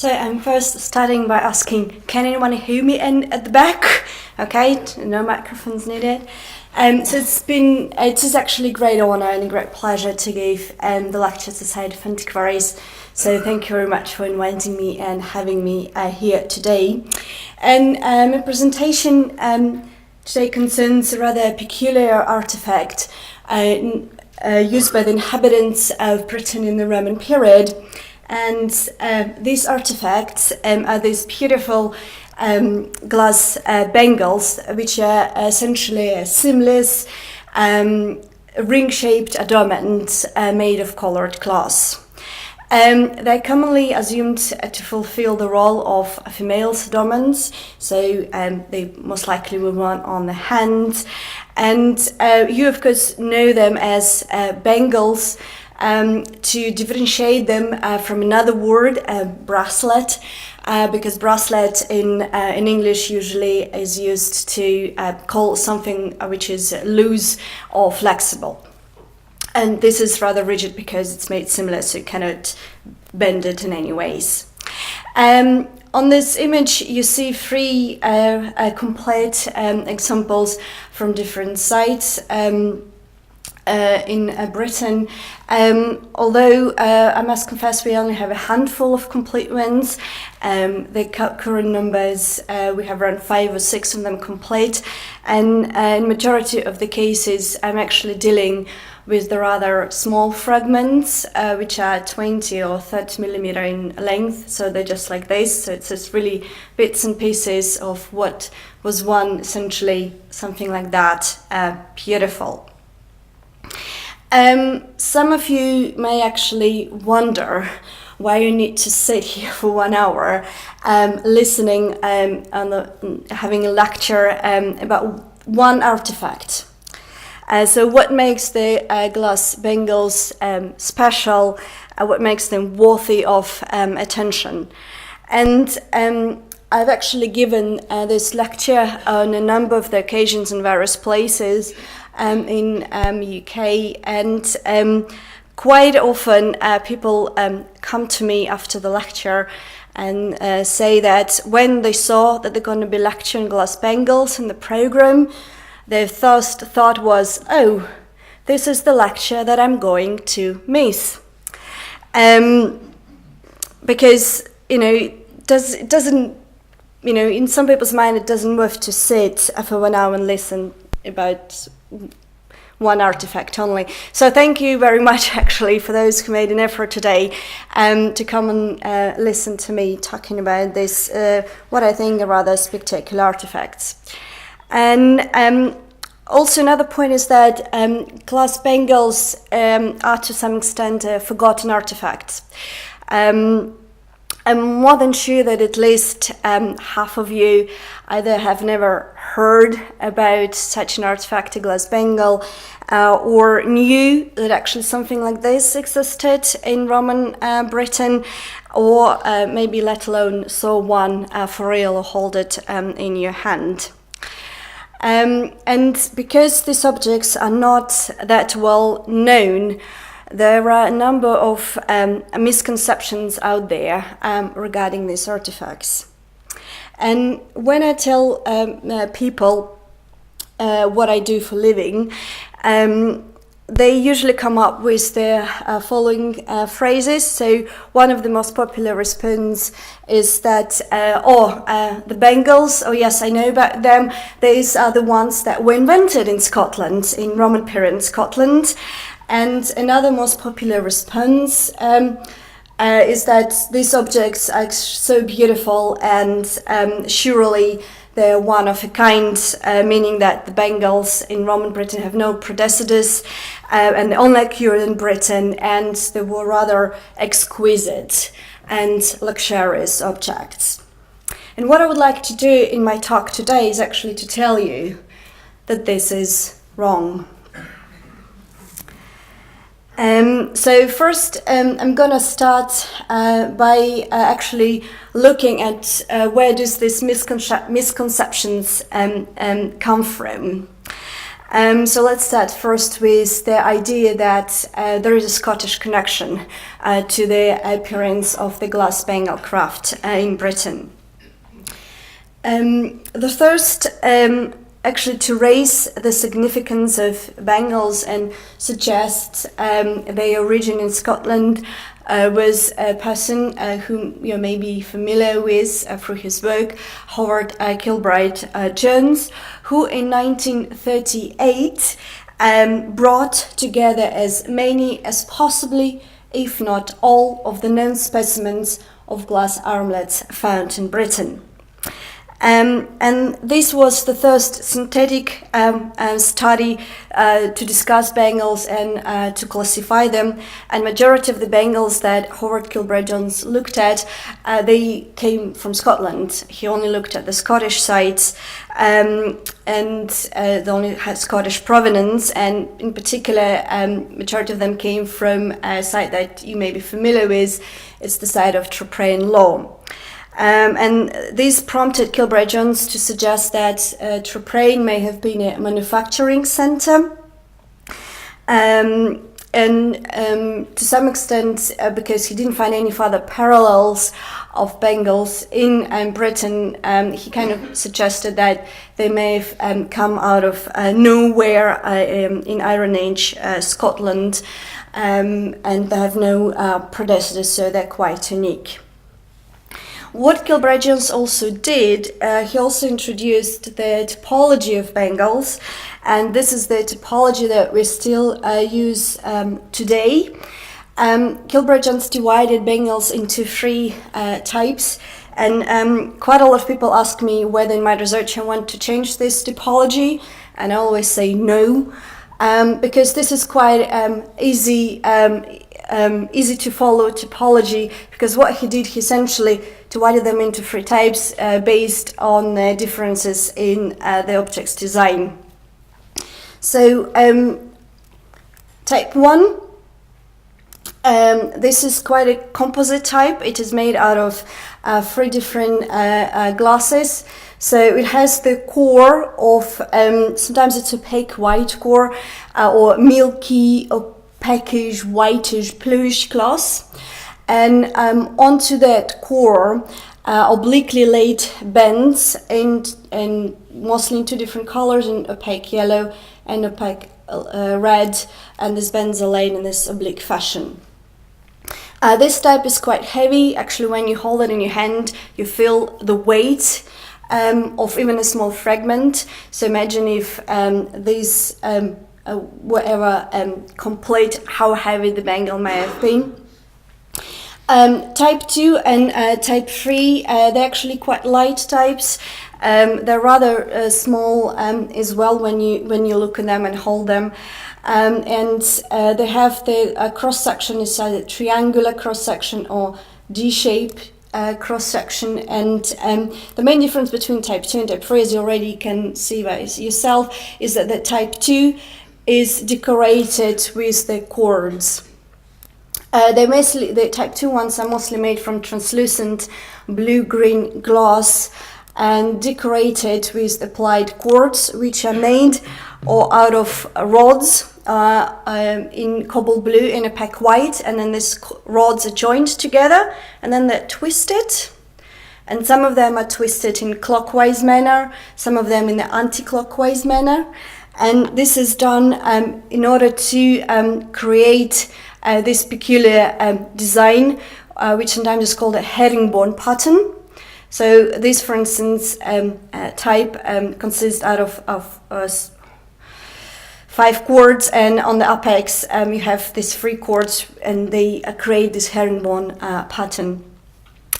So I'm first starting by asking, can anyone hear me at the back? Okay, no microphones needed. So it is actually a great honor and a great pleasure to give the lecture to Society of Antiquaries. So thank you very much for inviting me and having me here today. And my presentation today concerns a rather peculiar artifact used by the inhabitants of Britain in the Roman period. And these artifacts are these beautiful glass bangles, which are essentially a seamless ring-shaped adornment made of colored glass. They're commonly assumed to fulfill the role of females' adornments, so they most likely were worn on the hand. And you, of course, know them as bangles. To differentiate them from another word, bracelet, because bracelet in English usually is used to call something which is loose or flexible. And this is rather rigid because it's made similar, so you cannot bend it in any ways. On this image, you see three complete examples from different sites. In Britain, although I must confess we only have a handful of complete ones. The current numbers, we have around 5 or 6 of them complete, and in majority of the cases I'm actually dealing with the rather small fragments, which are 20 or 30 millimeter in length, so they're just like this, so it's just really bits and pieces of what was one, essentially something like that, beautiful. Some of you may actually wonder why you need to sit here for 1 hour listening having a lecture about one artifact. So what makes the glass bangles special, what makes them worthy of attention. And I've actually given this lecture on a number of the occasions in various places in UK, and quite often people come to me after the lecture and say that when they saw that they're going to be lecturing glass bangles in the program, their first thought was, oh, this is the lecture that I'm going to miss. Because, it doesn't, in some people's mind, it doesn't worth to sit for 1 hour and listen about one artifact only. So thank you very much actually for those who made an effort today to come and listen to me talking about this, what I think are rather spectacular artifacts. And also another point is that glass bangles are to some extent forgotten artifacts. I'm more than sure that at least half of you either have never heard about such an artifact, a glass bangle, or knew that actually something like this existed in Roman Britain, or maybe let alone saw one for real or hold it in your hand. And because these objects are not that well known, there are a number of misconceptions out there regarding these artifacts. And when I tell people what I do for living, they usually come up with the following phrases. So one of the most popular responses is that, the bangles, oh yes, I know about them. These are the ones that were invented in Scotland, in Roman period in Scotland. And another most popular response is that these objects are so beautiful and surely they're one of a kind, meaning that the bangles in Roman Britain have no predecessors and they only occurred in Britain, and they were rather exquisite and luxurious objects. And what I would like to do in my talk today is actually to tell you that this is wrong. So first, I'm gonna start by actually looking at where does this misconceptions come from. So let's start first with the idea that there is a Scottish connection to the appearance of the glass bangle craft in Britain. The first actually to raise the significance of bangles and suggest their origin in Scotland was a person whom you may be familiar with through his work, Howard Kilbride-Jones, who in 1938 brought together as many as possibly, if not all, of the known specimens of glass armlets found in Britain. And this was the first synthetic study to discuss bangles and to classify them. And majority of the bangles that Howard Kilbride-Jones looked at, they came from Scotland. He only looked at the Scottish sites and they only had Scottish provenance. And in particular, majority of them came from a site that you may be familiar with. It's the site of Traprain-Law. And this prompted Kilbride-Jones to suggest that Traprain may have been a manufacturing centre, and to some extent, because he didn't find any further parallels of bangles in Britain, he kind of suggested that they may have come out of nowhere in Iron Age Scotland, and they have no predecessors, so they're quite unique. What Kilbride-Jones also did, he also introduced the topology of bangles, and this is the topology that we still use today. Kilbride-Jones divided bangles into three types, and quite a lot of people ask me whether in my research I want to change this topology, and I always say no, because this is quite easy to follow topology, because what he did, he essentially divided them into three types based on differences in the object's design. So type 1, this is quite a composite type. It is made out of three different glasses. So it has the core of, sometimes it's opaque white core or milky, opaque, whitish, bluish glass. And onto that core, obliquely laid bends, and mostly in two different colors, in opaque yellow and opaque red, and these bends are laid in this oblique fashion. This type is quite heavy. Actually, when you hold it in your hand, you feel the weight of even a small fragment. So imagine if these were ever complete, how heavy the bangle may have been. Type 2 and type 3, they're actually quite light types. They're rather small as well when you look at them and hold them. And they have the cross-section is either triangular cross-section or D-shape cross-section. And the main difference between type 2 and type 3, as you already can see by yourself, is that the type 2 is decorated with the chords. The type 2 ones are mostly made from translucent blue-green glass and decorated with applied quartz, which are made or out of rods in cobalt blue and opaque white, and then these rods are joined together and then they're twisted. And some of them are twisted in clockwise manner, some of them in the anti-clockwise manner. And this is done in order to create this peculiar design, which sometimes is called a herringbone pattern. So this, for instance, type consists out of 5 chords, and on the apex you have these 3 chords, and they create this herringbone pattern.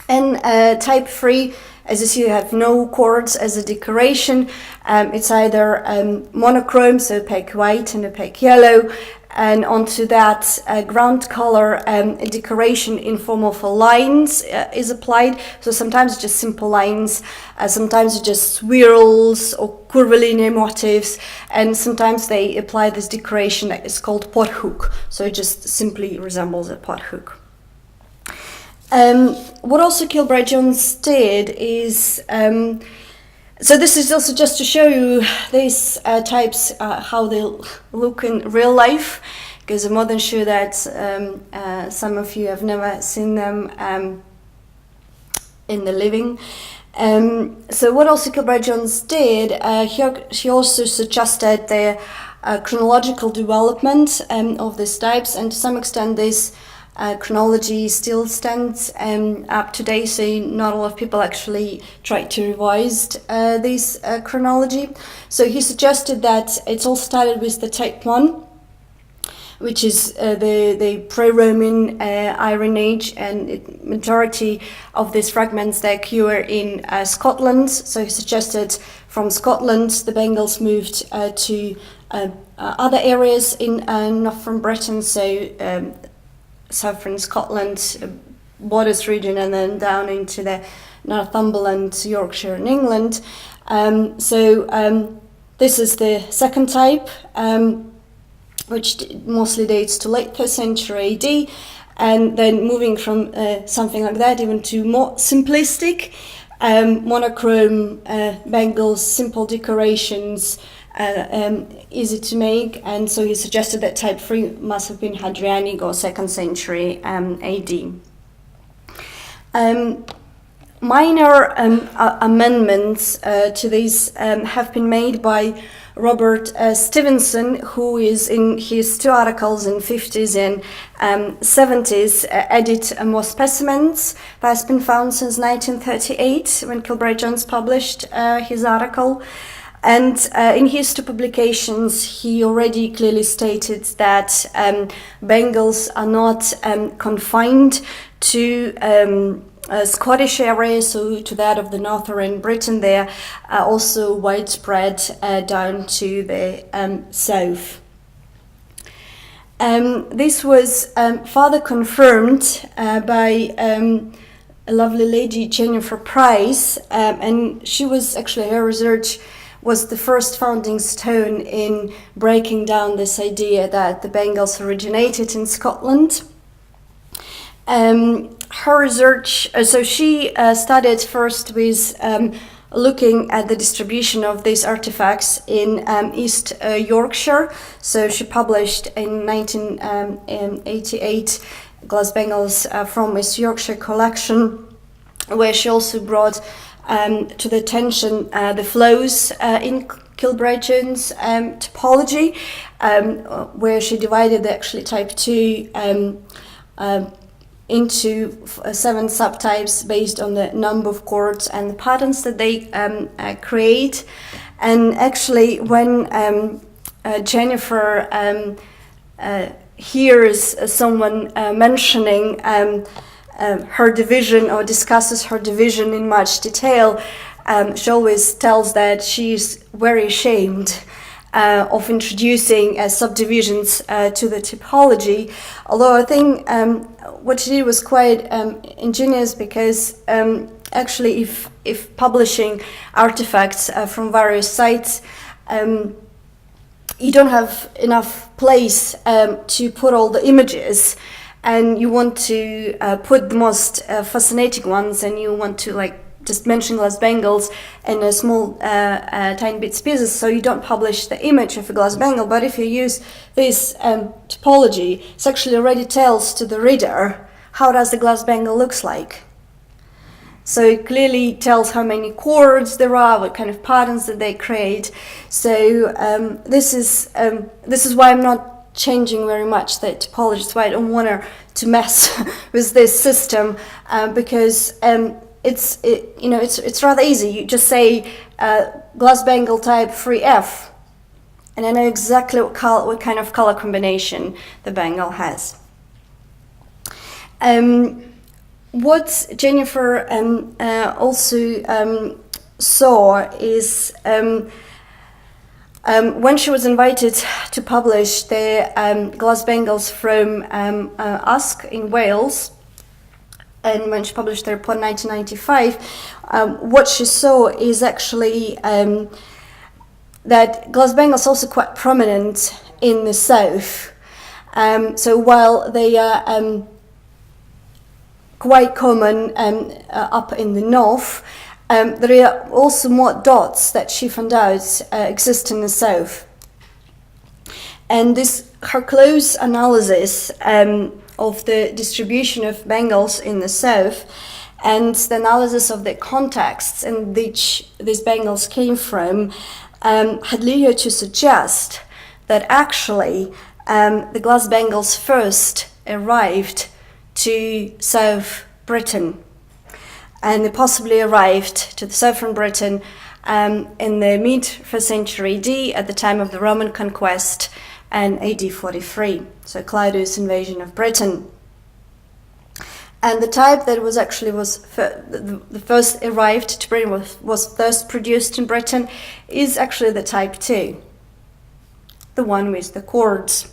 And type 3, as you see, you have no chords as a decoration. It's either monochrome, so opaque white and opaque yellow, and onto that ground color decoration in form of lines is applied. So sometimes just simple lines, sometimes just swirls or curvilinear motifs, and sometimes they apply this decoration that is called pot hook. So it just simply resembles a pot hook. What also Kilbride-Jones did is So this is also just to show you these types, how they look in real life, because I'm more than sure that some of you have never seen them in the living. So what also Kilbride-Jones did, he also suggested the chronological development of these types, and to some extent this chronology still stands up today, so not a lot of people actually tried to revise this chronology. So he suggested that it's all started with the type 1, which is the pre-Roman Iron Age, and majority of these fragments they occur in Scotland. So he suggested from Scotland the Bangles moved to other areas in northern Britain, so southern Scotland, borders region, and then down into the Northumberland, Yorkshire and England. This is the second type, which mostly dates to late 3rd century AD, and then moving from something like that even to more simplistic, monochrome bangles, simple decorations, easy to make, and so he suggested that type 3 must have been Hadrianic or 2nd century AD. Minor amendments to these have been made by Robert Stevenson, who is in his 2 articles in 50s and 70s added more specimens that has been found since 1938 when Kilbride-Jones published his article. And in his 2 publications, he already clearly stated that bangles are not confined to Scottish area, so to that of the northern Britain. They are also widespread down to the south. This was further confirmed by a lovely lady, Jennifer Price, and she was actually, her research was the first founding stone in breaking down this idea that the Bangles originated in Scotland. Her research, so she started first with looking at the distribution of these artifacts in East Yorkshire. So she published in 1988 glass bangles from East Yorkshire collection, where she also brought to the attention the flows in Kilbride-Jones topology, where she divided actually type 2 into 7 subtypes based on the number of chords and the patterns that they create. And actually when Jennifer hears someone mentioning her division or discusses her division in much detail, she always tells that she's very ashamed of introducing subdivisions to the typology. Although I think what she did was quite ingenious, because actually if publishing artifacts from various sites, you don't have enough place to put all the images, and you want to put the most fascinating ones, and you want to just mention glass bangles in a small tiny bits pieces, so you don't publish the image of a glass bangle. But if you use this topology, it actually already tells to the reader how does the glass bangle looks like. So it clearly tells how many chords there are, what kind of patterns that they create. So this is why I'm not changing very much the topology. That's why I don't want her to mess with this system, because it's rather easy. You just say glass bangle type 3F, and I know exactly what kind of color combination the bangle has. What Jennifer also saw is when she was invited to publish the glass bangles from Usk in Wales, and when she published the report in 1995, what she saw is actually that glass bangles are also quite prominent in the south. So while they are quite common up in the north, There are also more dots that she found out exist in the south. And her close analysis of the distribution of Bangles in the south and the analysis of the contexts in which these Bangles came from had led her to suggest that actually the glass Bangles first arrived to South Britain, and they possibly arrived to the southern Britain in the mid-1st century AD at the time of the Roman conquest and AD 43, so Claudius' invasion of Britain. And the type that was actually the first arrived to Britain, was first produced in Britain, is actually the type 2, the one with the chords.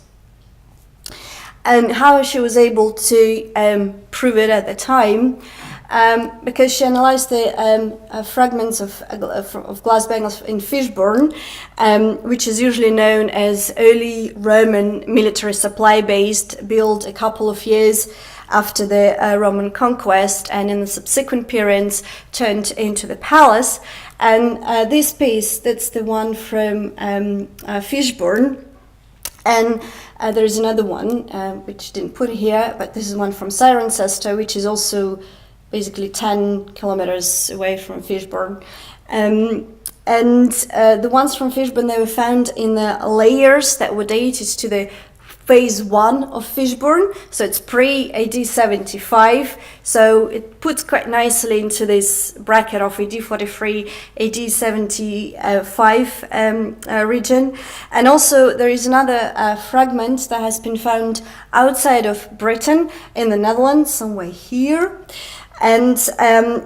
And how she was able to prove it at the time, because she analysed the fragments of glass Bangles in Fishbourne, which is usually known as early Roman military supply base, built a couple of years after the Roman conquest, and in the subsequent periods turned into the palace. And this piece, that's the one from Fishbourne. And there is another one, which didn't put here, but this is one from Cirencester, which is also basically 10 kilometers away from Fishbourne. And the ones from Fishbourne, they were found in the layers that were dated to the phase 1 of Fishbourne, so it's pre-AD 75, so it puts quite nicely into this bracket of AD 43, AD 75 region. And also there is another fragment that has been found outside of Britain in the Netherlands, somewhere here, and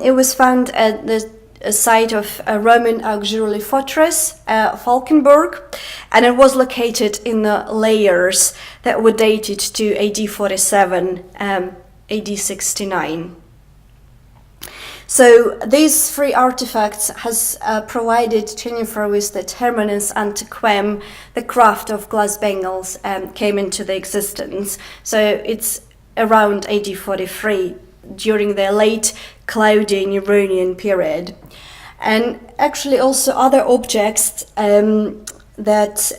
it was found at the site of a Roman auxiliary fortress, Falkenberg, and it was located in the layers that were dated to AD 47, AD 69. So these three artifacts has provided Jennifer with the terminus antiquem, the craft of glass Bangles came into the existence. So it's around AD 43, during the late Claudian-Neronian period. And actually also other objects that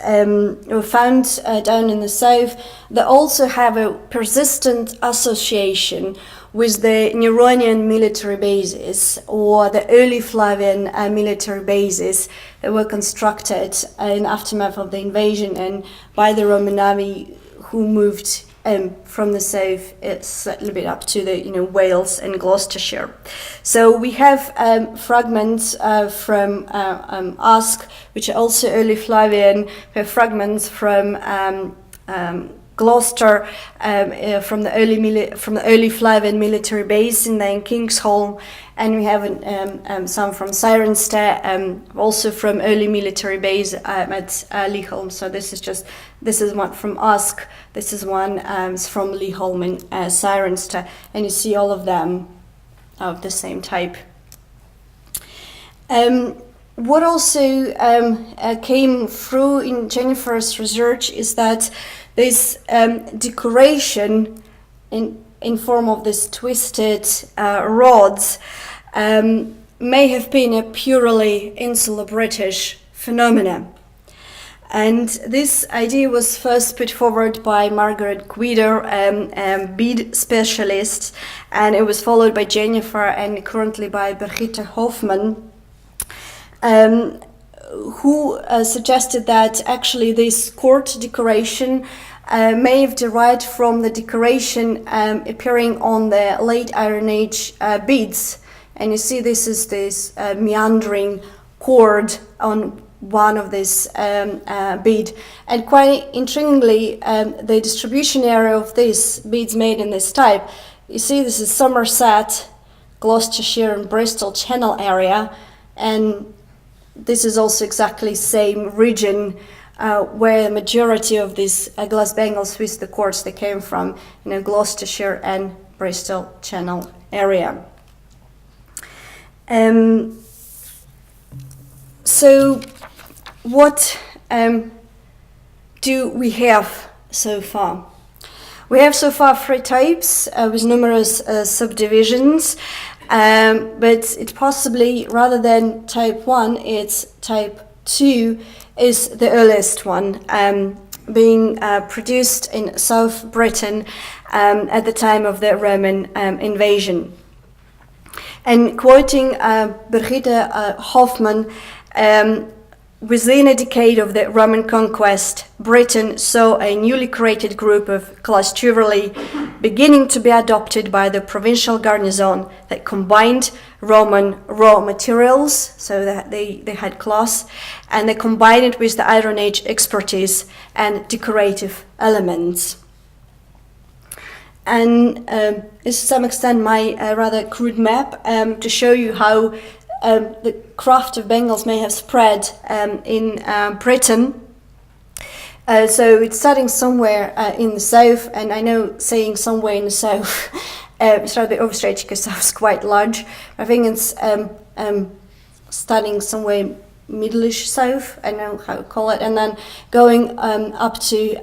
were found down in the south that also have a persistent association with the Neronian military bases or the early Flavian military bases that were constructed in aftermath of the invasion and by the Roman army who moved from the south, it's a little bit up to the Wales and Gloucestershire. So we have fragments from Usk, which are also early Flavian. We have fragments from Gloucester, from the early Flavian military base in Kingsholm, and we have some from Cirencester, also from early military base at Leholm. So this is one from Usk. This is one from Leholm and Cirencester, and you see all of them of the same type. What also came through in Jennifer's research is that this decoration in form of these twisted rods may have been a purely insular British phenomenon. And this idea was first put forward by Margaret Guider, bead specialist, and it was followed by Jennifer and currently by Brigitte Hofmann, who suggested that actually this court decoration may have derived from the decoration appearing on the late Iron Age beads. And you see this is this meandering cord on one of this bead. And quite intriguingly, the distribution area of these beads made in this type, you see this is Somerset, Gloucestershire and Bristol Channel area, and this is also exactly same region where the majority of these glass Bangles with the cords they came from, Gloucestershire and Bristol Channel area. So what do we have so far? We have so far three types with numerous subdivisions. But it possibly, rather than type 1, it's type 2 is the earliest one, being produced in South Britain at the time of the Roman invasion. And quoting Brigitte Hoffmann, within a decade of the Roman conquest, Britain saw a newly created group of class chivalry beginning to be adopted by the provincial garrison that combined Roman raw materials, so that they had class, and they combined it with the Iron Age expertise and decorative elements. And this is to some extent my rather crude map to show you how the craft of bangles may have spread in Britain. So it's starting somewhere in the south, and I know saying somewhere in the south it's rather overstretched because south is quite large. I think it's starting somewhere middle-ish south, I know how to call it, and then going up to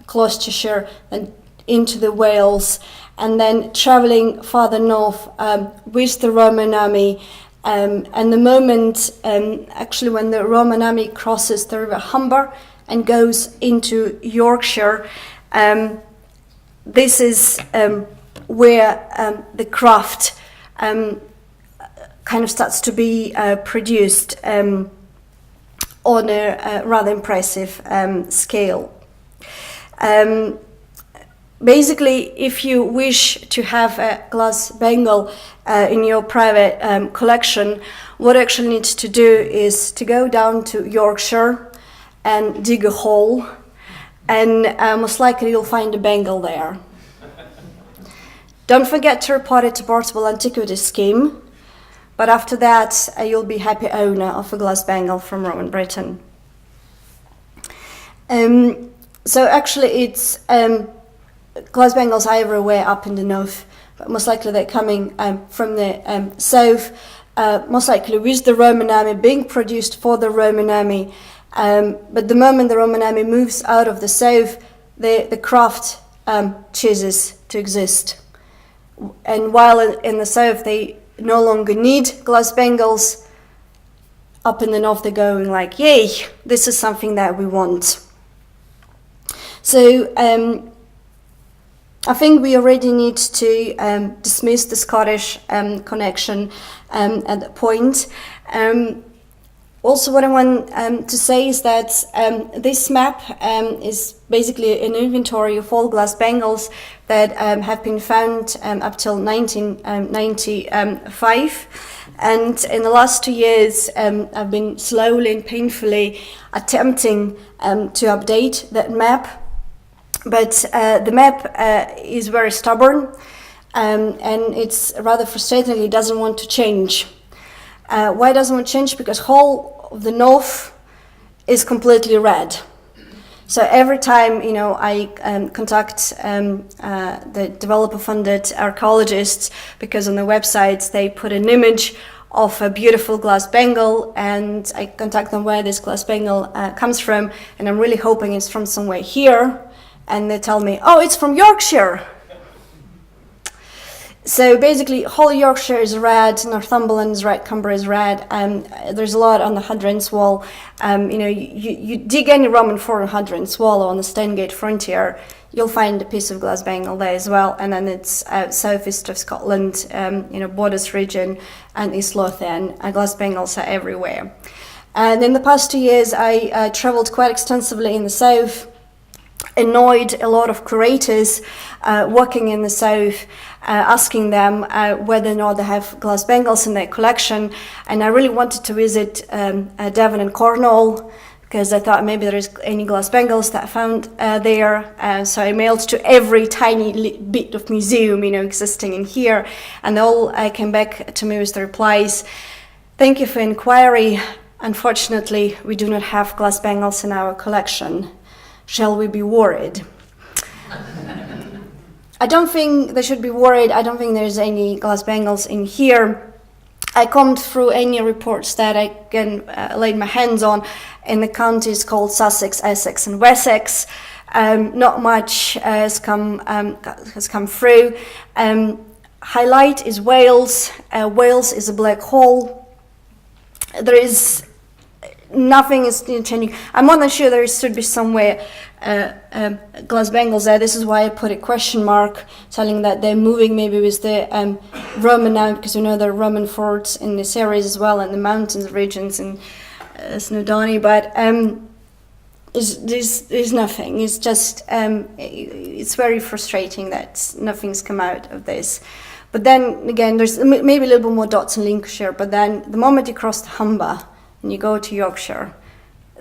Gloucestershire and into the Wales, and then travelling farther north with the Roman army. And the moment, actually, when the Roman army crosses the River Humber and goes into Yorkshire, this is where the craft kind of starts to be produced on a rather impressive scale. Basically, if you wish to have a glass bangle in your private collection, what you actually need to do is to go down to Yorkshire and dig a hole, and most likely you'll find a bangle there. Don't forget to report it to Portable Antiquities Scheme, but after that you'll be happy owner of a glass bangle from Roman Britain. So actually it's glass bangles are everywhere up in the north, but most likely they're coming from the south, most likely with the Roman army being produced for the Roman army. But the moment the Roman army moves out of the south, the craft ceases to exist. And while in the south they no longer need glass bangles, up in the north they're going like, yay, this is something that we want. So I think we already need to dismiss the Scottish connection at that point. Also, what I want to say is that this map is basically an inventory of all glass bangles that have been found up till 1995. And in the last 2 years, I've been slowly and painfully attempting to update that map. But the map is very stubborn, and it's rather frustrating. It doesn't want to change. Why doesn't it want to change? Because whole of the north is completely red. So every time I contact the developer-funded archaeologists, because on the websites they put an image of a beautiful glass bangle, and I contact them where this glass bangle comes from, and I'm really hoping it's from somewhere here. And they tell me, oh, it's from Yorkshire. So basically, whole Yorkshire is red, Northumberland is red, Cumbria is red, and there's a lot on the Hadrian's Wall. You dig any Roman fort on Hadrian's Wall or on the Stangate frontier, you'll find a piece of glass bangle there as well. And then it's southeast of Scotland, Borders region and East Lothian, glass bangles are everywhere. And in the past 2 years, I travelled quite extensively in the south, annoyed a lot of curators working in the south, asking them whether or not they have glass bangles in their collection. And I really wanted to visit Devon and Cornwall, because I thought maybe there is any glass bangles that I found there. So I mailed to every tiny bit of museum existing in here, and they all came back to me with the replies: thank you for inquiry. Unfortunately, we do not have glass bangles in our collection. Shall we be worried? I don't think they should be worried. I don't think there's any glass bangles in here. I combed through any reports that I can lay my hands on in the counties called Sussex, Essex and Wessex. Not much has come through. highlight is Wales. Wales is a black hole. There is nothing is changing. I'm not sure there should be somewhere glass bangles there. This is why I put a question mark, telling that they're moving maybe with the Roman now, because we know there are Roman forts in this area as well, and the mountains regions in Snowdonia, but there's nothing. It's just it's very frustrating that nothing's come out of this. But then again, there's maybe a little bit more dots in Lincolnshire, but then the moment you cross the Humber and you go to Yorkshire,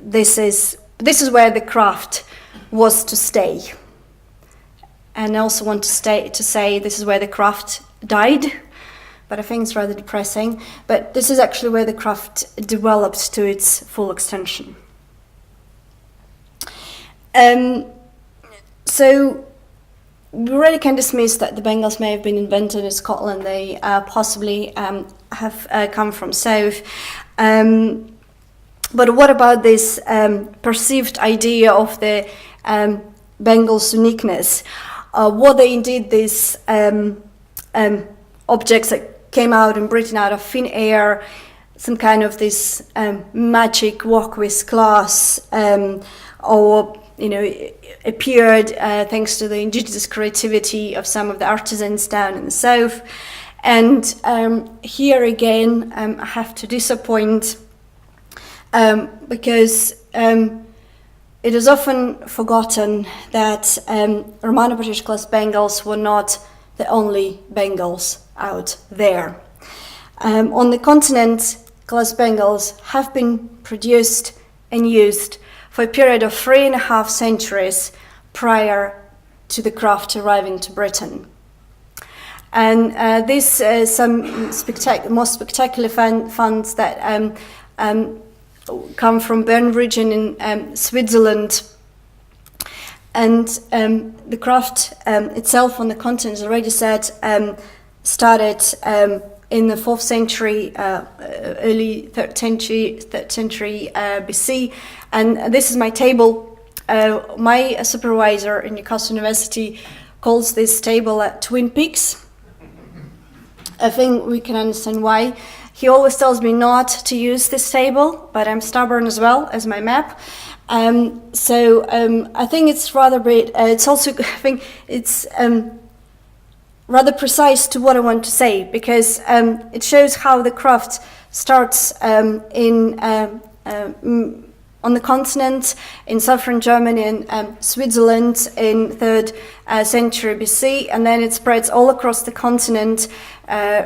this is where the craft was to stay. And I also want to say this is where the craft died, but I think it's rather depressing. But this is actually where the craft developed to its full extension. So we really can dismiss that the bangles may have been invented in Scotland. They possibly have come from south. But what about this perceived idea of the bangles' uniqueness? Were they indeed these objects that came out in Britain out of thin air, some kind of this magic walk with glass, or appeared thanks to the indigenous creativity of some of the artisans down in the south? And here again, I have to disappoint, because it is often forgotten that Romano-British glass bangles were not the only bangles out there. On the continent, glass bangles have been produced and used for a period of 3.5 centuries prior to the craft arriving to Britain. And this some most spectacular finds that come from Bern region in Switzerland. And the craft itself on the continent, as already said, started in the 4th century, early 3rd century BC. And this is my table. My supervisor in Newcastle University calls this table Twin Peaks. I think we can understand why. He always tells me not to use this table, but I'm stubborn as well as my map. So I think it's rather great. It's also, I think it's rather precise to what I want to say, because it shows how the craft starts on the continent, in southern Germany and Switzerland in 3rd century BC, and then it spreads all across the continent,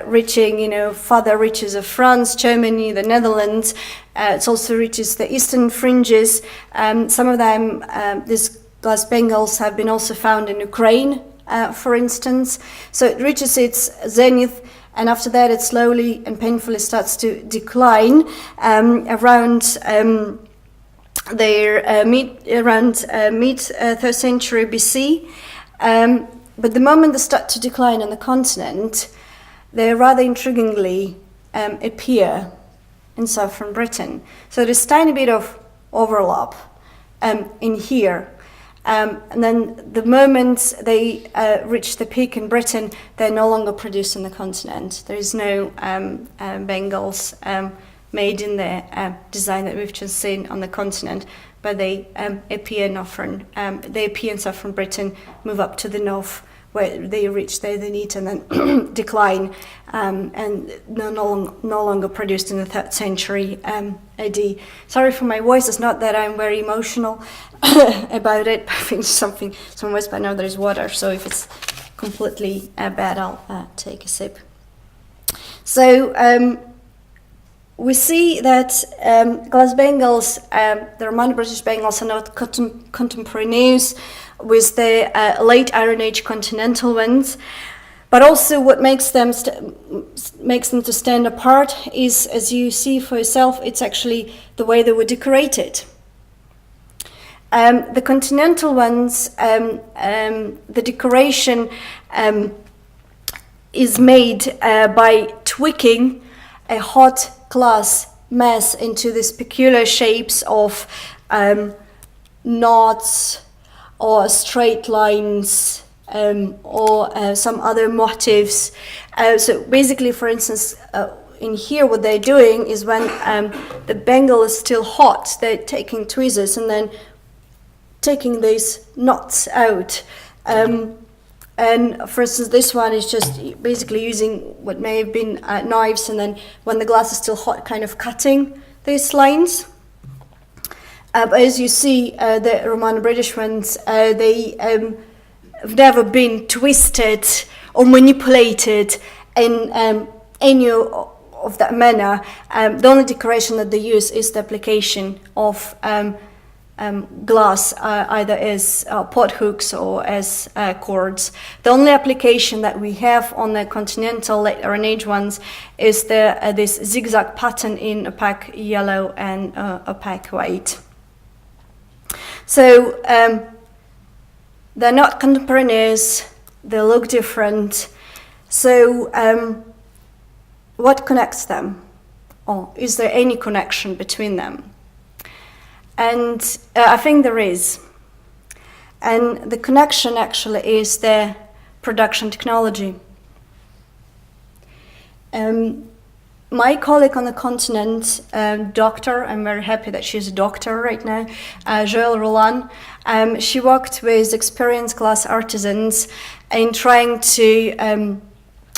reaching, further reaches of France, Germany, the Netherlands. It also reaches the eastern fringes. Some of them, these glass bangles, have been also found in Ukraine, for instance. So it reaches its zenith, and after that it slowly and painfully starts to decline around mid 3rd century BC. But the moment they start to decline on the continent, they rather intriguingly appear in southern Britain. So there's a tiny bit of overlap in here. And then the moment they reach the peak in Britain, they're no longer produced on the continent. There is no bangles made in the design that we've just seen on the continent, but they appear in southern Britain, move up to the north, where they reach their zenith and then decline, and no longer produced in the 3rd century AD. Sorry for my voice, it's not that I'm very emotional about it. I think some ways by now there's water, so if it's completely bad, I'll take a sip. So we see that glass bangles, the Romano-British bangles, are not contemporaneous with the late Iron Age continental ones, but also what makes them to stand apart is, as you see for yourself, it's actually the way they were decorated. The continental ones, the decoration is made by tweaking a hot glass mass into these peculiar shapes of knots or straight lines, or some other motifs. So basically, for instance, in here what they're doing is when the bangle is still hot, they're taking tweezers and then taking these knots out. And for instance, this one is just basically using what may have been knives, and then when the glass is still hot, kind of cutting these lines. But as you see, the Romano-British ones, they have never been twisted or manipulated in any of that manner. The only decoration that they use is the application of glass, either as pot hooks or as cords. The only application that we have on the continental late Iron Age ones is this zigzag pattern in opaque yellow and opaque white. So they're not contemporaneous, they look different. So what connects them? Or is there any connection between them? And I think there is. And the connection actually is the production technology. My colleague on the continent, doctor, I'm very happy that she's a doctor right now, Joëlle Roland, she worked with experienced glass artisans in trying to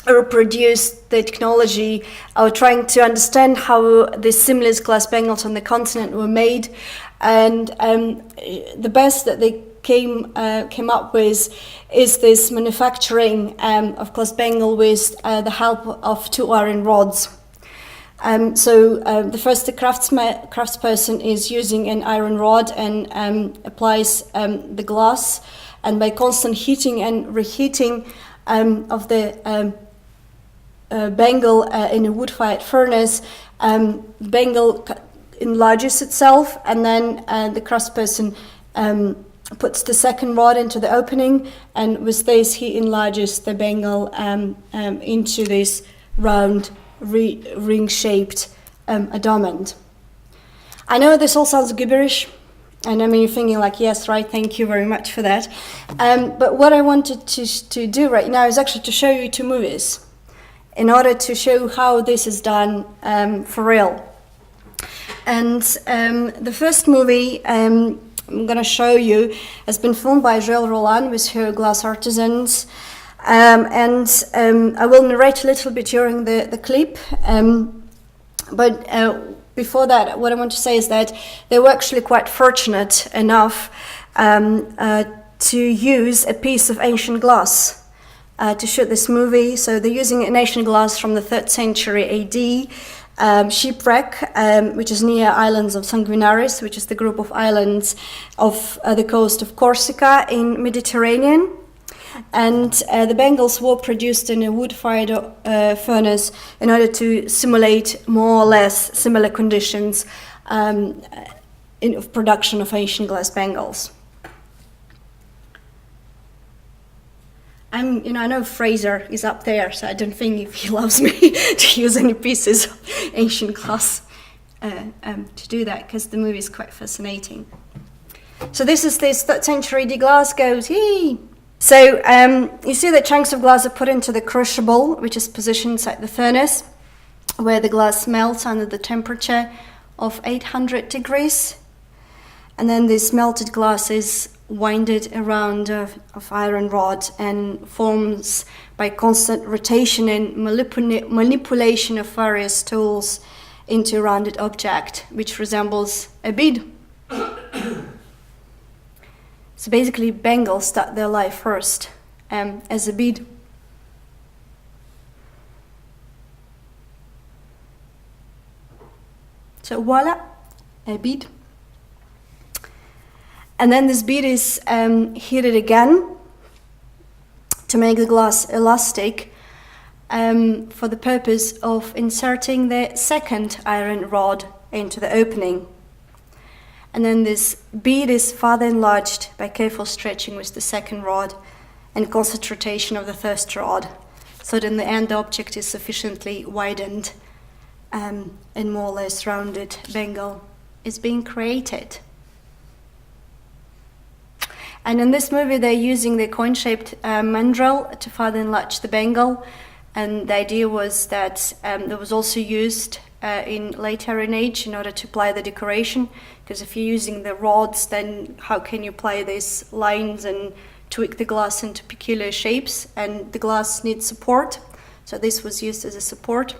reproduce the technology, or trying to understand how the seamless glass bangles on the continent were made. And the best that they came up with is this manufacturing of glass bangle with the help of 2 iron rods. So the first craftsperson is using an iron rod and applies the glass, and by constant heating and reheating of the bangle in a wood-fired furnace, bangle enlarges itself, and then the craftsperson puts the second rod into the opening, and with this he enlarges the bangle into this round ring-shaped adornment. I know this all sounds gibberish, and I mean you're thinking like, yes, right, thank you very much for that. But what I wanted to do right now is actually to show you 2 movies in order to show how this is done for real. And the first movie I'm going to show you has been filmed by Joëlle Roland with her glass artisans. And I will narrate a little bit during the clip. But before that, what I want to say is that they were actually quite fortunate enough to use a piece of ancient glass to shoot this movie. So they're using an ancient glass from the 3rd century AD. Shipwreck, which is near islands of Sanguinaris, which is the group of islands of the coast of Corsica in Mediterranean. And the bangles were produced in a wood-fired furnace in order to simulate more or less similar conditions of production of ancient glass bangles. I know Fraser is up there, so I don't think if he allows me to use any pieces of ancient glass to do that, because the movie is quite fascinating. So this is this 3rd century glass goes, yee! So you see the chunks of glass are put into the crucible, which is positioned inside the furnace, where the glass melts under the temperature of 800 degrees. And then this melted glass is winded around of iron rod and forms by constant rotation and manipulation of various tools into a rounded object, which resembles a bead. So basically, bangles start their life first as a bead. So voila, a bead. And then this bead is heated again to make the glass elastic for the purpose of inserting the second iron rod into the opening. And then this bead is further enlarged by careful stretching with the second rod and constant rotation of the first rod, so that in the end the object is sufficiently widened and more or less rounded bangle is being created. And in this movie, they're using the coin-shaped mandrel to further enlarge the bangle. And the idea was that it was also used in late Iron Age in order to apply the decoration. Because if you're using the rods, then how can you apply these lines and tweak the glass into peculiar shapes? And the glass needs support. So this was used as a support.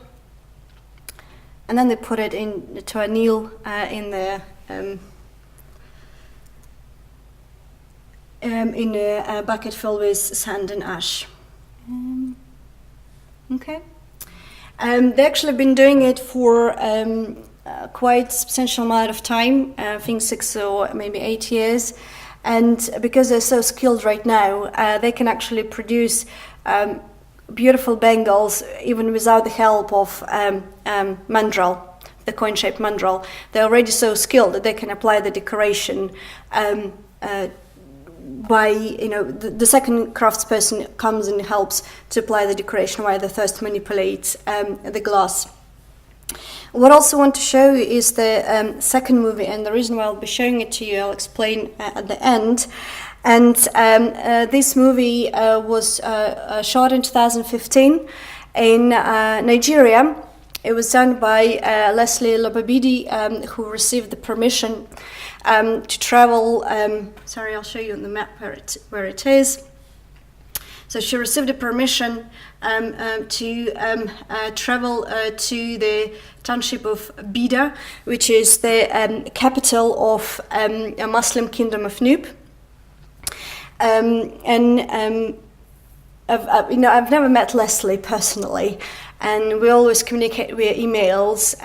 And then they put it into a nail in a bucket filled with sand and ash. Okay. They've actually been doing it for quite substantial amount of time, I think 6 or maybe 8 years. And because they're so skilled right now, they can actually produce beautiful bangles even without the help of mandrel, the coin-shaped mandrel. They're already so skilled that they can apply the decoration by, the second craftsperson comes and helps to apply the decoration while the first manipulates the glass. What I also want to show you is the second movie, and the reason why I'll be showing it to you, I'll explain at the end. And this movie was shot in 2015 in Nigeria. It was done by Leslie Lobabidi, who received the permission to travel. Sorry, I'll show you on the map where it is. So she received a permission to travel to the township of Bida, which is the capital of a Muslim kingdom of Noob. I've never met Leslie personally, and we always communicate via emails.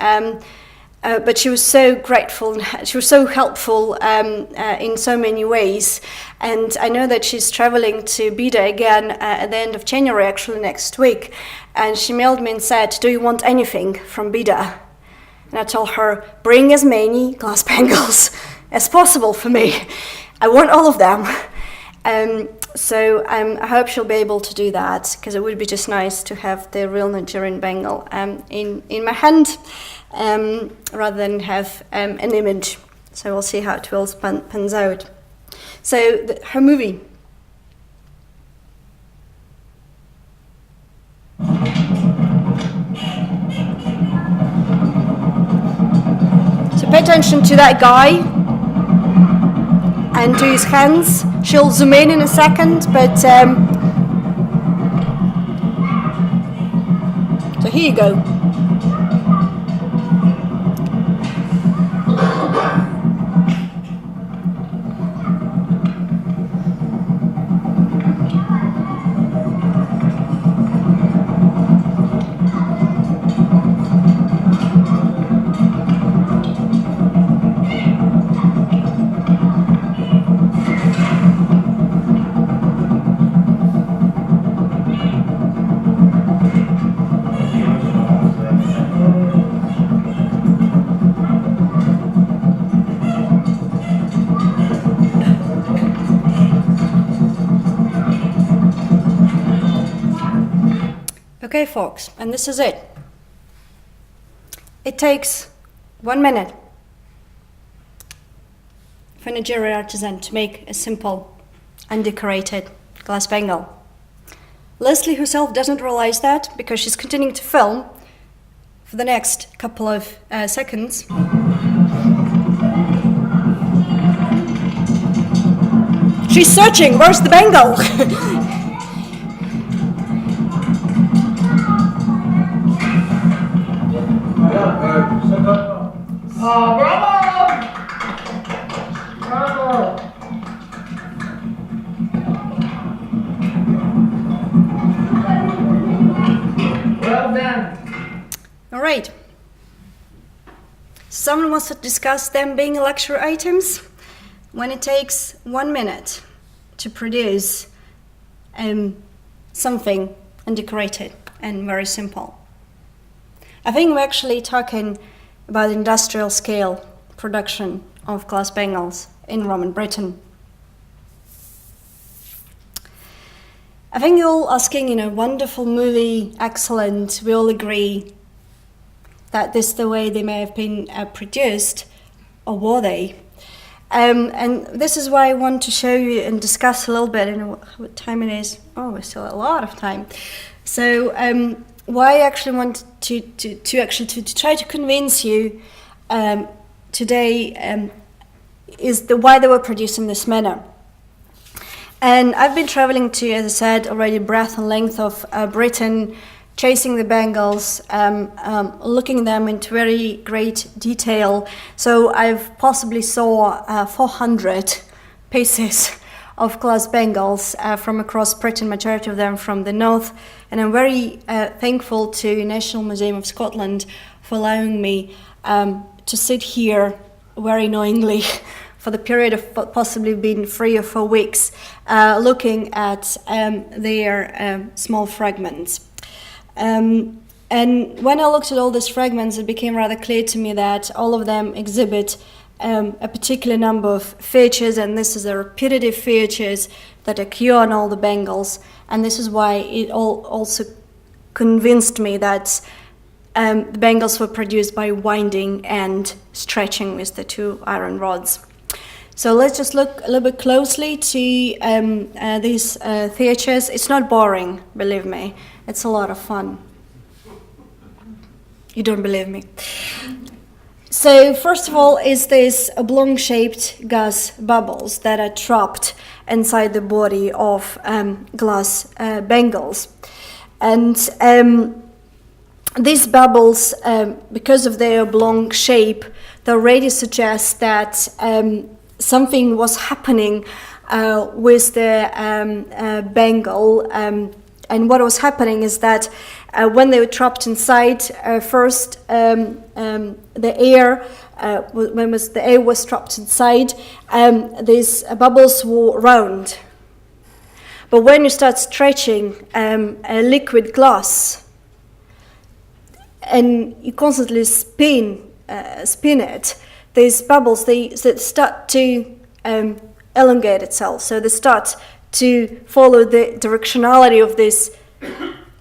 But she was so grateful, and she was so helpful in so many ways. And I know that she's traveling to Bida again at the end of January, actually next week. And she mailed me and said, "Do you want anything from Bida?" And I told her, "Bring as many glass bangles as possible for me. I want all of them." So I hope she'll be able to do that, because it would be just nice to have the real Nigerian bangle in my hand, rather than have an image. So we'll see how it will pans out. So her movie. So pay attention to that guy and to his hands. She'll zoom in a second, but so here you go. Okay, folks, and this is it. It takes 1 minute for a Nigerian artisan to make a simple, undecorated glass bangle. Leslie herself doesn't realize that, because she's continuing to film for the next couple of seconds. She's searching, where's the bangle? Well done. All right. Someone wants to discuss them being luxury items? When it takes 1 minute to produce something undecorated and very simple. I think we're actually talking about industrial scale production of glass bangles in Roman Britain. I think you're all asking, wonderful movie, excellent, we all agree that this is the way they may have been produced, or were they? And this is why I want to show you and discuss a little bit. And what time it is? Oh, we're still a lot of time. So why I actually want to try to convince you today is why they were produced in this manner. And I've been traveling to, as I said already, breadth and length of Britain, chasing the Bangles, looking at them into very great detail. So I've possibly saw 400 pieces of glass Bangles from across Britain, majority of them from the north. And I'm very thankful to National Museum of Scotland for allowing me to sit here very knowingly for the period of possibly been 3 or 4 weeks, looking at their small fragments. And when I looked at all these fragments, it became rather clear to me that all of them exhibit a particular number of features, and this is the repetitive features that occur on all the Bangles. And this is why it also convinced me that the Bangles were produced by winding and stretching with the 2 iron rods. So let's just look a little bit closely to these features. It's not boring, believe me. It's a lot of fun. You don't believe me? So first of all is this oblong-shaped gas bubbles that are trapped inside the body of glass Bangles. And these bubbles, because of their oblong shape, they already suggest that something was happening with the Bangle, and what was happening is that when they were trapped inside, first the air, the air was trapped inside, these bubbles were round. But when you start stretching a liquid glass, and you constantly spin it, these bubbles, they start to elongate itself. So they start to follow the directionality of this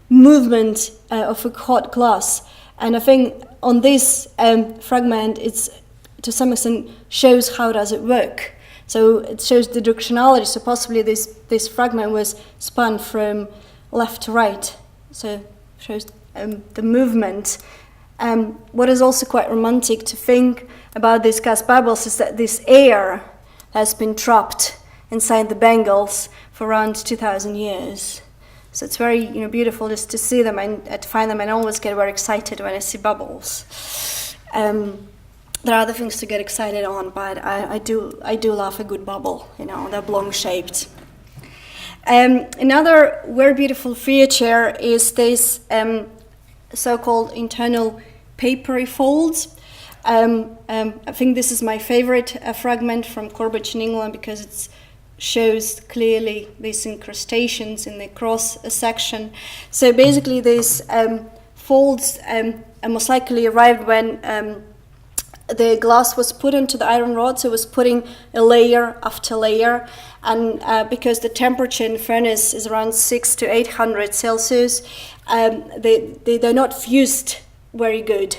movement of a hot glass. And I think on this fragment, it's to some extent shows how does it work. So it shows the directionality. So possibly this fragment was spun from left to right. So it shows the movement. What is also quite romantic to think about these gas bubbles is that this air has been trapped inside the Bangles for around 2,000 years. So it's very beautiful just to see them and to find them, and I always get very excited when I see bubbles. There are other things to get excited on, but I do love a good bubble, they're oblong-shaped. Another very beautiful feature is this so-called internal papery folds. I think this is my favorite fragment from Corbridge in England because it shows clearly these incrustations in the cross-section. So basically these folds most likely arrived when the glass was put into the iron rod, so it was putting a layer after layer, and because the temperature in the furnace is around 600 to 800 Celsius, they're not fused very good.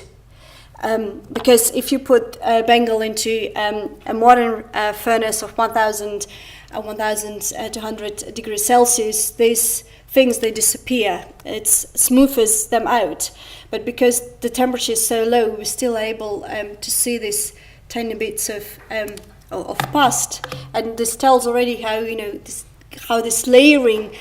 Because if you put a Bangle into a modern furnace of 1,200 degrees Celsius, these things, they disappear. It smooths them out. But because the temperature is so low, we're still able to see these tiny bits of past. And this tells already how this layering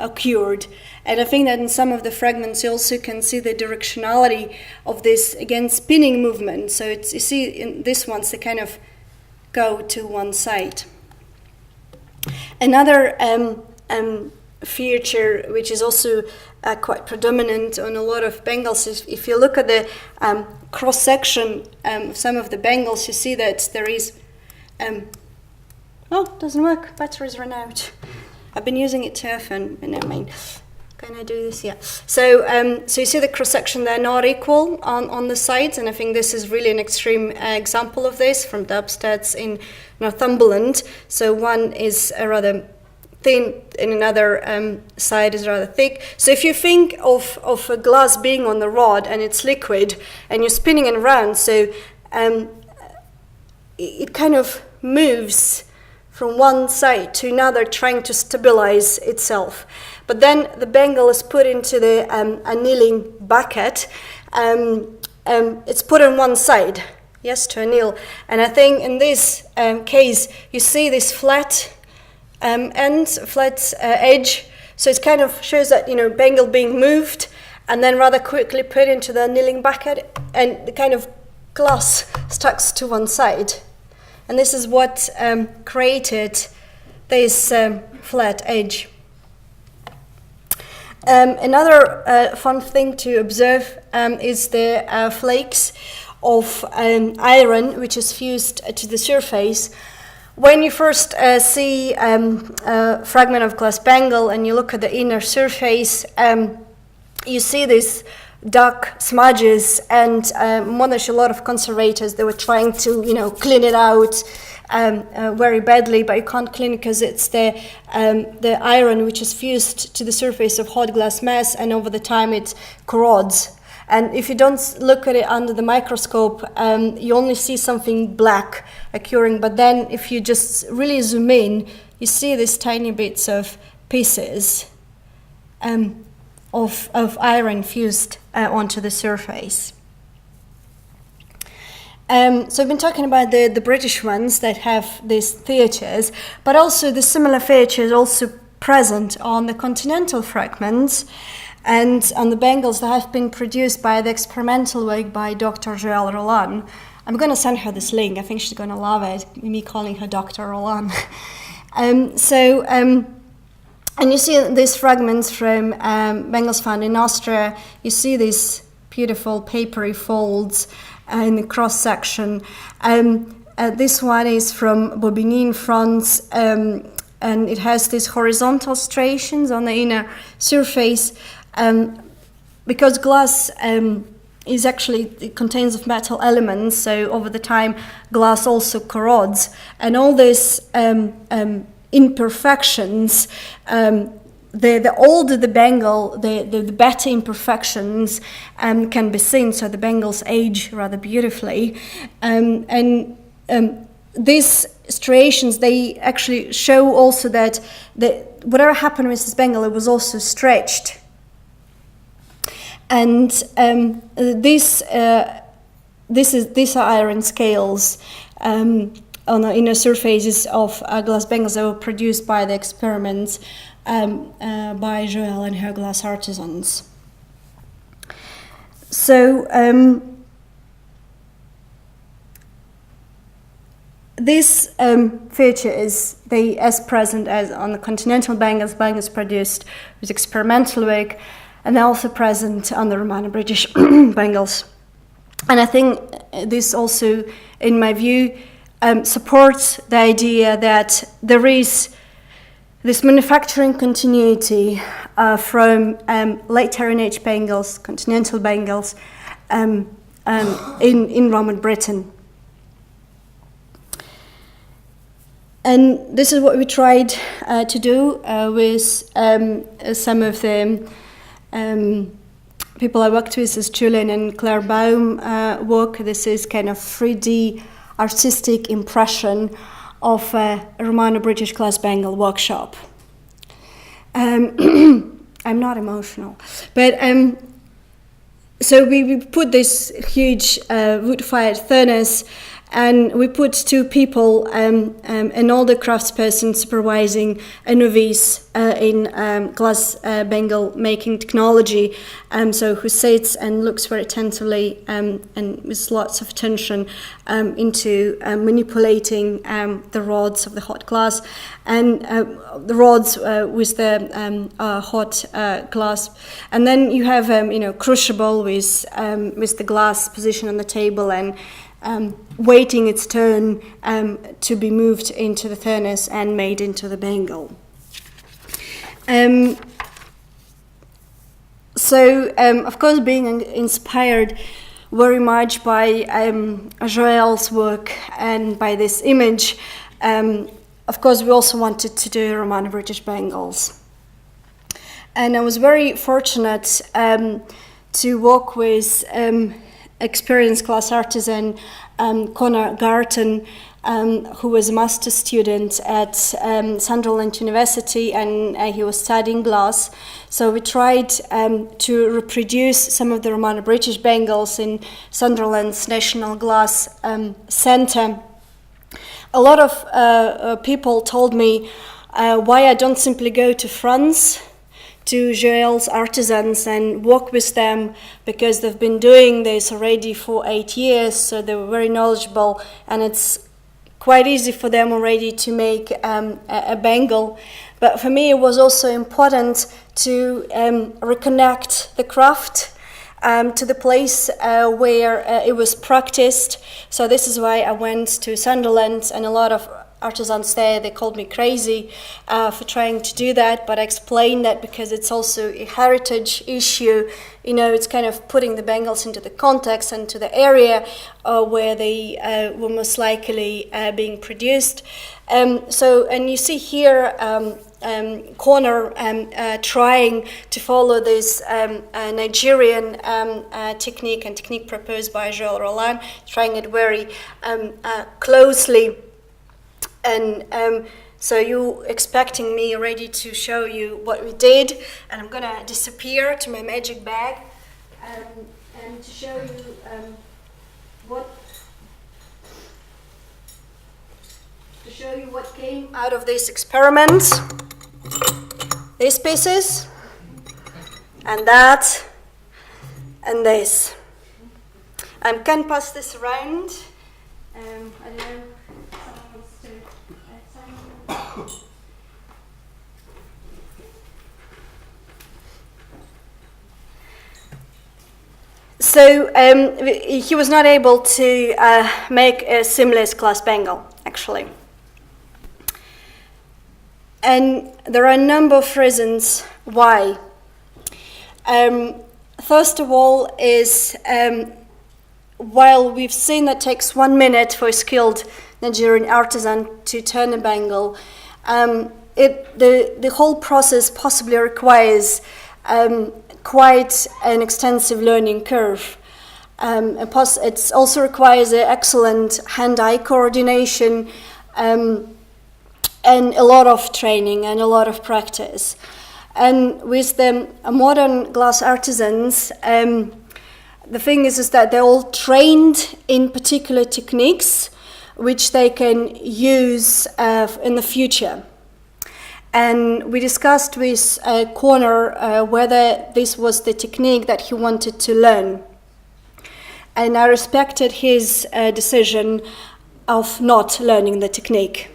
occurred. And I think that in some of the fragments you also can see the directionality of this, again, spinning movement. So you see in these ones they kind of go to one side. Another feature which is also quite predominant on a lot of Bangles is if you look at the cross-section of some of the Bangles, you see that there is oh, it doesn't work, batteries run out. I've been using it too often, and I mean, can I do this? Yeah. So so you see the cross-section, they're not equal on the sides, and I think this is really an extreme example of this from Dubsteds in Northumberland. So one is rather thin and another side is rather thick. So if you think of a glass being on the rod and it's liquid and you're spinning it around, so it kind of moves from one side to another, trying to stabilize itself. But then the bangle is put into the annealing bucket. It's put on one side, yes, to anneal. And I think in this case, you see this flat end, flat edge. So it kind of shows that, bangle being moved and then rather quickly put into the annealing bucket, and the kind of glass stuck to one side. And this is what created this flat edge. Another fun thing to observe is the flakes of iron which is fused to the surface. When you first see a fragment of glass bangle and you look at the inner surface, you see these dark smudges, and there's a lot of conservators, they were trying to clean it out very badly, but you can't clean it because it's the iron which is fused to the surface of hot glass mass, and over the time it corrodes. And if you don't look at it under the microscope, you only see something black occurring, but then if you just really zoom in, you see these tiny bits of pieces of iron fused onto the surface. So I've been talking about the British ones that have these features, but also the similar features also present on the continental fragments and on the bangles that have been produced by the experimental work by Dr. Joëlle Roland. I'm going to send her this link. I think she's going to love it, me calling her Dr. Roland. And you see these fragments from bangles found in Austria. You see these beautiful papery folds in the cross-section. This one is from Bobigny in France, and it has these horizontal striations on the inner surface. Because glass it contains of metal elements, so over the time glass also corrodes, and all these imperfections, the older the bangle, the better imperfections can be seen, so the bangles age rather beautifully. These striations, they actually show also that whatever happened with this bangle, it was also stretched. And these are iron scales on the inner surfaces of glass bangles that were produced by the experiments by Joëlle and her glass artisans. So these features, they as present as on the continental bangles produced with experimental work, and they're also present on the Romano-British bangles. And I think this also, in my view, supports the idea that there is this manufacturing continuity from late Iron Age bangles, continental bangles, in Roman Britain. And this is what we tried to do with some of the people I worked with, is Julian and Claire Baum work. This is kind of 3D artistic impression of a Romano-British glass bangle workshop. I'm not emotional, but so we put this huge wood-fired furnace, and we put two people, an older craftsperson supervising a novice in glass bangle making technology, so who sits and looks very attentively and with lots of attention into manipulating the rods of the hot glass, and the rods with the hot glass, and then you have crucible with the glass positioned on the table and waiting its turn to be moved into the furnace and made into the bangle. Of course, being inspired very much by Joëlle's work and by this image, of course, we also wanted to do Romano-British bangles. And I was very fortunate to work with experienced glass artisan Conor Garton, who was a master student at Sunderland University, and he was studying glass. So we tried to reproduce some of the Romano-British bangles in Sunderland's National Glass Centre. A lot of people told me why I don't simply go to France to Joel's artisans and work with them, because they've been doing this already for 8 years, so they were very knowledgeable, and it's quite easy for them already to make a bangle. But for me, it was also important to reconnect the craft to the place where it was practiced. So this is why I went to Sunderland, and a lot of artisans there, they called me crazy for trying to do that, but I explained that because it's also a heritage issue. You know, it's kind of putting the bangles into the context and to the area where they were most likely being produced. And you see here Corner trying to follow this Nigerian technique and technique proposed by Joel Roland, trying it very closely. And so you expecting me ready to show you what we did, and I'm gonna disappear to my magic bag and to show you what came out of this experiment. These pieces, and that, and this. I can pass this around. I don't know. So he was not able to make a seamless glass bangle, actually. And there are a number of reasons why. First of all is, while we've seen that it takes 1 minute for a skilled Nigerian artisan to turn a bangle, the whole process possibly requires quite an extensive learning curve. It also requires excellent hand-eye coordination and a lot of training and a lot of practice. And with the modern glass artisans, the thing is that they're all trained in particular techniques which they can use in the future. And we discussed with Corner whether this was the technique that he wanted to learn. And I respected his decision of not learning the technique.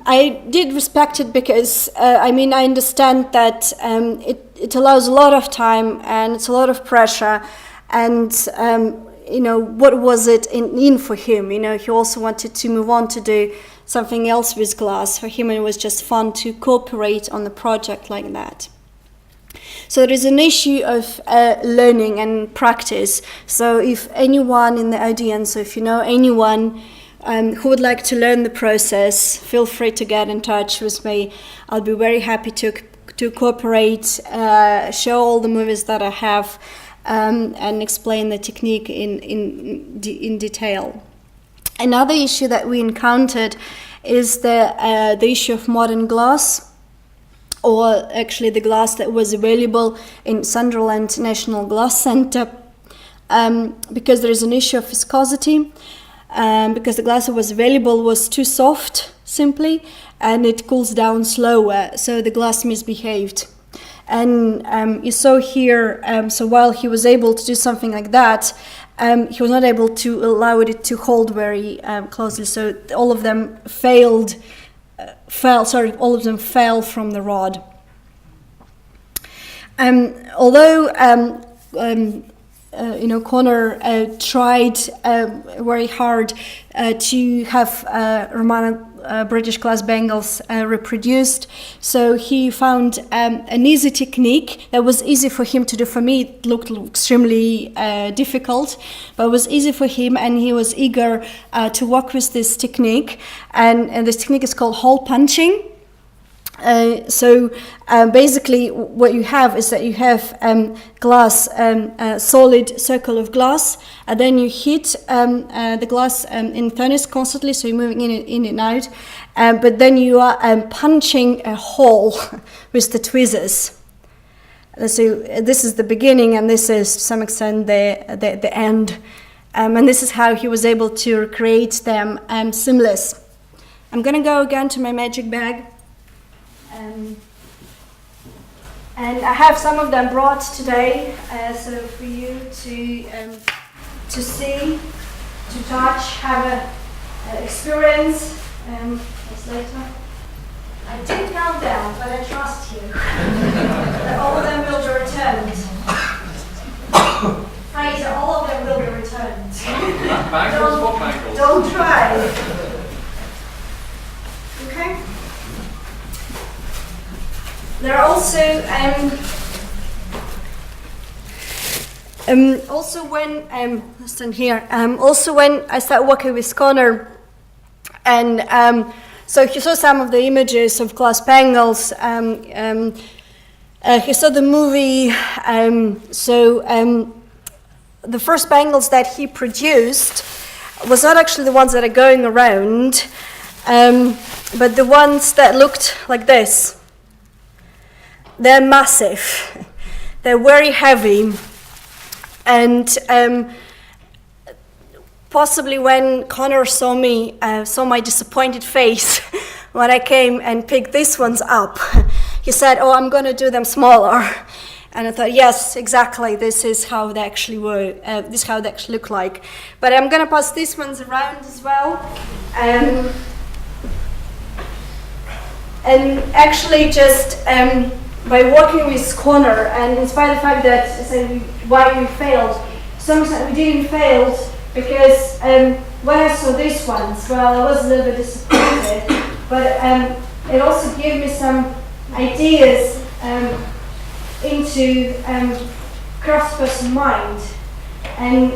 I did respect it because, I understand that it allows a lot of time and it's a lot of pressure. And, what was it in for him? He also wanted to move on to do something else with glass. For him, it was just fun to cooperate on the project like that. So there is an issue of learning and practice. So if anyone in the audience, or if you know anyone who would like to learn the process, feel free to get in touch with me. I'll be very happy to cooperate, show all the movies that I have, and explain the technique in detail. Another issue that we encountered is the issue of modern glass, or actually the glass that was available in Sunderland National Glass Centre, because there is an issue of viscosity, because the glass that was available was too soft, simply, and it cools down slower, so the glass misbehaved. And you saw here, so while he was able to do something like that, he was not able to allow it to hold very closely, so all of them fell from the rod. Although Corner tried very hard to have Romano-British glass bangles reproduced, so he found an easy technique that was easy for him to do. For me, it looked extremely difficult, but it was easy for him, and he was eager to work with this technique. And this technique is called hole punching. Basically what you have is that you have glass, a solid circle of glass, and then you heat the glass in furnace constantly, so you're moving in and out, but then you are punching a hole with the tweezers. So this is the beginning, and this is to some extent the end, and this is how he was able to recreate them seamless. I'm going to go again to my magic bag. And I have some of them brought today, so for you to see, to touch, have an experience. Later. I didn't count them, but I trust you that all of them will be returned. Fraser, all of them will be returned. Bangles, what bangles? Don't try. Okay. There are also when I started working with Connor, and so he saw some of the images of glass bangles. He saw the movie. The first bangles that he produced was not actually the ones that are going around, but the ones that looked like this. They're massive, they're very heavy, and possibly when Connor saw my disappointed face when I came and picked these ones up, he said, "Oh, I'm going to do them smaller." And I thought, yes, exactly, this is how they actually were, this is how they actually look like. But I'm going to pass these ones around as well. And actually just by working with Connor, and in spite of the fact that why we failed, some we didn't fail because when I saw these ones, well, I was a little bit disappointed, but it also gave me some ideas into craftsperson mind. And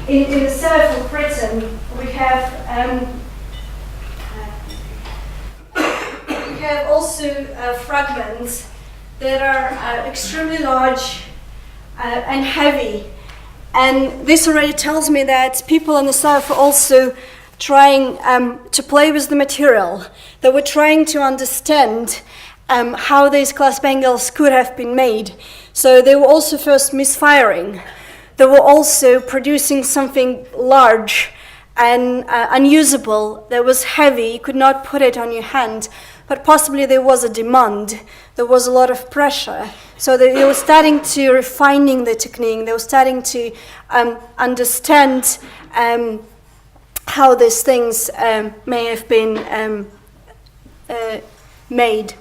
in the south of Britain, we have also fragments that are extremely large and heavy, and this already tells me that people in the south are also trying to play with the material. They were trying to understand how these glass bangles could have been made. So they were also first misfiring. They were also producing something large and unusable that was heavy. You could not put it on your hand. But possibly there was a demand, there was a lot of pressure. So they were starting to refining the technique, they were starting to understand how these things may have been made.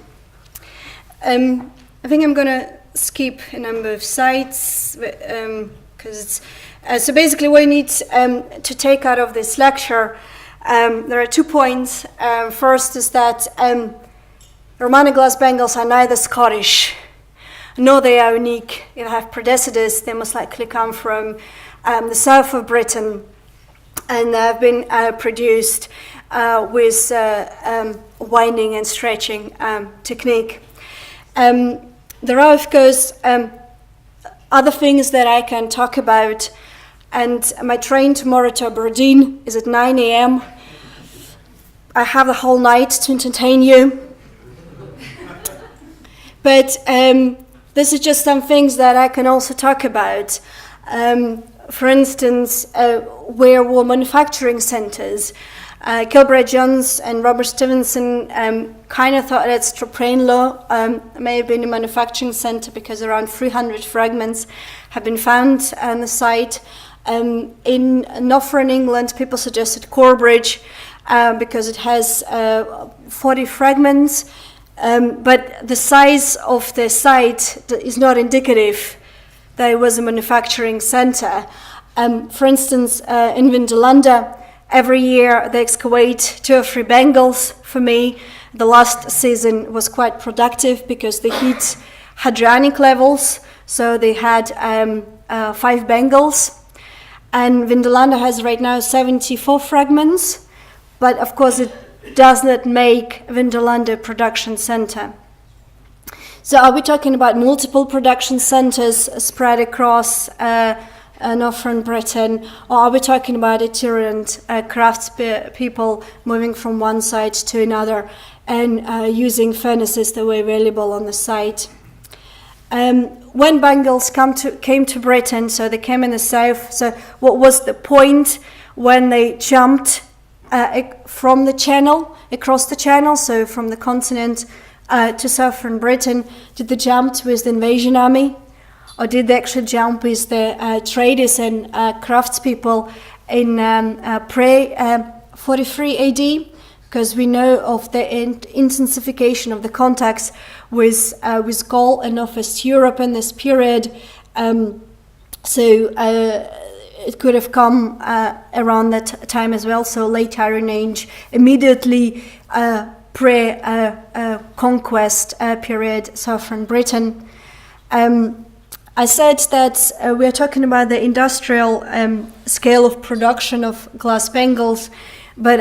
I think I'm going to skip a number of sites, because it's so basically what you need to take out of this lecture. There are 2 points. First is that Romano glass bangles are neither Scottish, nor they are unique. If they have predecessors, they most likely come from the south of Britain, and have been produced with winding and stretching technique. There are, of course, other things that I can talk about, and my train tomorrow to Aberdeen is at 9 a.m. I have the whole night to entertain you. But this is just some things that I can also talk about. For instance, where were manufacturing centres? Kilbride-Jones and Robert Stevenson kind of thought that Straprainlow may have been a manufacturing centre because around 300 fragments have been found on the site. In northern England, people suggested Corbridge because it has 40 fragments, but the size of the site is not indicative that it was a manufacturing centre. For instance, in Vindolanda, every year they excavate 2 or 3 Bangles for me. The last season was quite productive because they hit hadrianic levels, so they had 5 Bangles. And Vindolanda has right now 74 fragments, but of course does not make Vindolanda production center. So are we talking about multiple production centers spread across northern Britain, or are we talking about itinerant craftspeople moving from one site to another and using furnaces that were available on the site? When Bangles came to Britain, so they came in the south, so what was the point when they jumped from the channel, across the channel, so from the continent to southern Britain? Did they jump with the invasion army, or did they actually jump with the traders and craftspeople in pre-43 AD? Because we know of the intensification of the contacts with Gaul and Northwest Europe in this period. It could have come around that time as well, so late Iron Age, immediately pre-conquest period, southern Britain. I said that we are talking about the industrial scale of production of glass bangles, but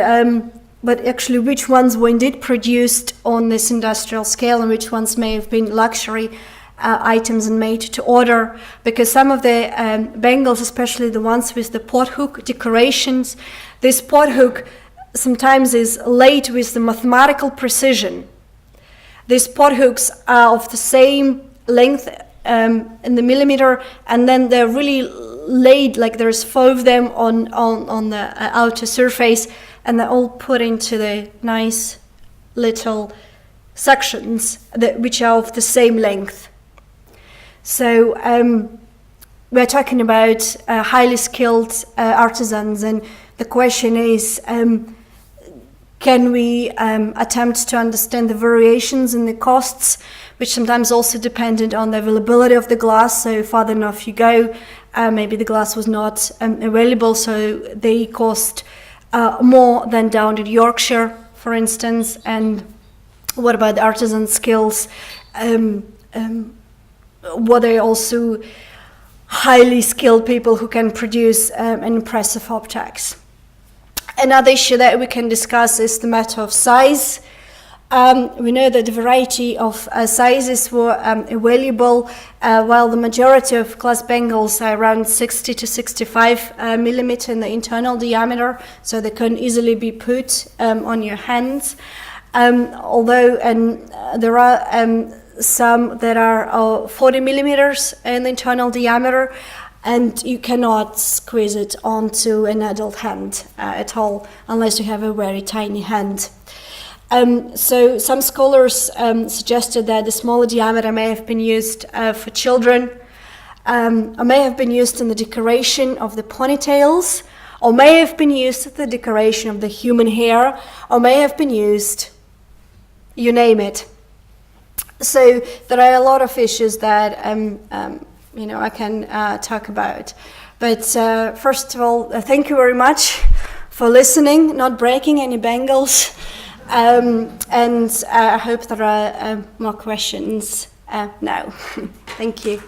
actually which ones were indeed produced on this industrial scale and which ones may have been luxury items and made to order, because some of the bangles, especially the ones with the pothook decorations, this pothook sometimes is laid with the mathematical precision. These pothooks are of the same length in the millimeter, and then they're really laid, like there's 4 of them on the outer surface, and they're all put into the nice little sections which are of the same length. So we're talking about highly skilled artisans, and the question is, can we attempt to understand the variations in the costs, which sometimes also depended on the availability of the glass? So farther north you go, maybe the glass was not available, so they cost more than down in Yorkshire, for instance. And what about the artisan skills? Were they also highly skilled people who can produce impressive objects? Another issue that we can discuss is the matter of size. We know that the variety of sizes were available, while the majority of glass bangles are around 60 to 65 millimeter in the internal diameter, so they can easily be put on your hands. Although there are some that are 40 millimeters in the internal diameter, and you cannot squeeze it onto an adult hand at all, unless you have a very tiny hand. So some scholars suggested that the smaller diameter may have been used for children, or may have been used in the decoration of the ponytails, or may have been used in the decoration of the human hair, or may have been used, you name it. So there are a lot of issues that I can talk about. But first of all, thank you very much for listening, not breaking any bangles. And I hope there are more questions now. Thank you.